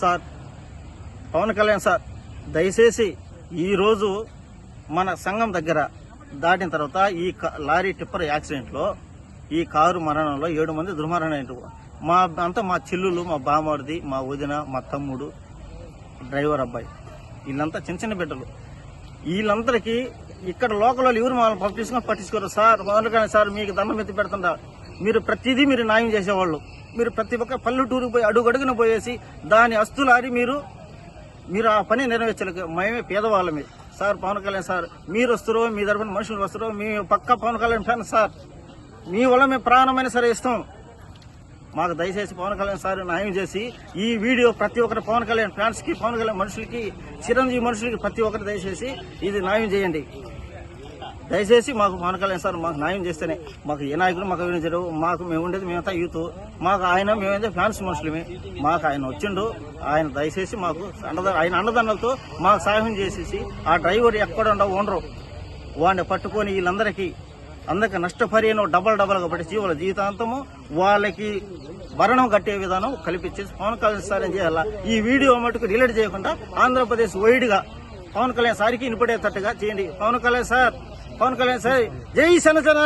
Sir Pawan Kalyan sir, దయచేసి ఈరోజు మన సంఘం దగ్గర దాటిన తర్వాత ఈ లారీ టిప్పర్ యాక్సిడెంట్లో ఈ కారు మరణంలో 7 మంది దుర్మరణమైనట్టు. మా చెల్లులు, మా బామర్ది, మా వదిన, మా తమ్ముడు, డ్రైవర్ అబ్బాయి, వీళ్ళంతా చిన్న చిన్న బిడ్డలు. వీళ్ళందరికీ ఇక్కడ లోకల్ వాళ్ళు ఎవరు మమ్మల్ని పట్టించుకోరు సార్. పవన్ కళ్యాణ్ సార్, మీకు దండం ఎత్తి పెడుతుంటా. మీరు ప్రతిదీ మీరు న్యాయం చేసేవాళ్ళు. మీరు ప్రతి ఒక్క పల్లెటూరుకు పోయి అడుగడుగున పోయేసి దాని అస్తులారి మీరు ఆ పని నెరవేర్చలేక మేమే పేదవాళ్ళమే సార్. పవన్ కళ్యాణ్ సార్, మీరు వస్తారో, మీ తరఫున మనుషులు వస్తారో, మీ పక్క పవన్ కళ్యాణ్ ఫ్యాన్ సార్. మీ వల్ల మేము ప్రాణమైన సరే ఇస్తాం. మాకు దయచేసి పవన్ కళ్యాణ్ సార్ న్యాయం చేసి ఈ వీడియో ప్రతి ఒక్కరి పవన్ కళ్యాణ్ ఫ్యాన్స్ కి, పవన్ కళ్యాణ్ మనుషులకి, చిరంజీవి మనుషులకి ప్రతి ఒక్కరు దయచేసి ఇది న్యాయం చేయండి. దయచేసి మాకు పవన్ కళ్యాణ్ సార్ మాకు న్యాయం చేస్తేనే మాకు ఏ నాయకులు మాకు వినించరు. మాకు మేము ఉండేది మేమంతా యూత్. మాకు ఆయన మేమైతే ఫ్యాన్స్ మనుషులమే. మాకు ఆయన వచ్చిండు. ఆయన దయచేసి మాకు ఆయన అన్నదండలతో మాకు సహాయం చేసేసి ఆ డ్రైవర్ ఎక్కడ ఉండరు వాడిని పట్టుకొని వీళ్ళందరికీ నష్టపరిహారం డబల్ పట్టి వాళ్ళ జీవితాంతము వాళ్ళకి భరణం కట్టే విధానం కల్పించేసి పవన్ కళ్యాణ్ సార్ ఏం చేయాలా. ఈ వీడియో మటుకు డిలీట్ చేయకుండా ఆంధ్రప్రదేశ్ వైడ్ గా పవన్ కళ్యాణ్ సార్కి వినపడేటట్టుగా చేయండి. పవన్ కళ్యాణ్ సార్, జై జనసేన.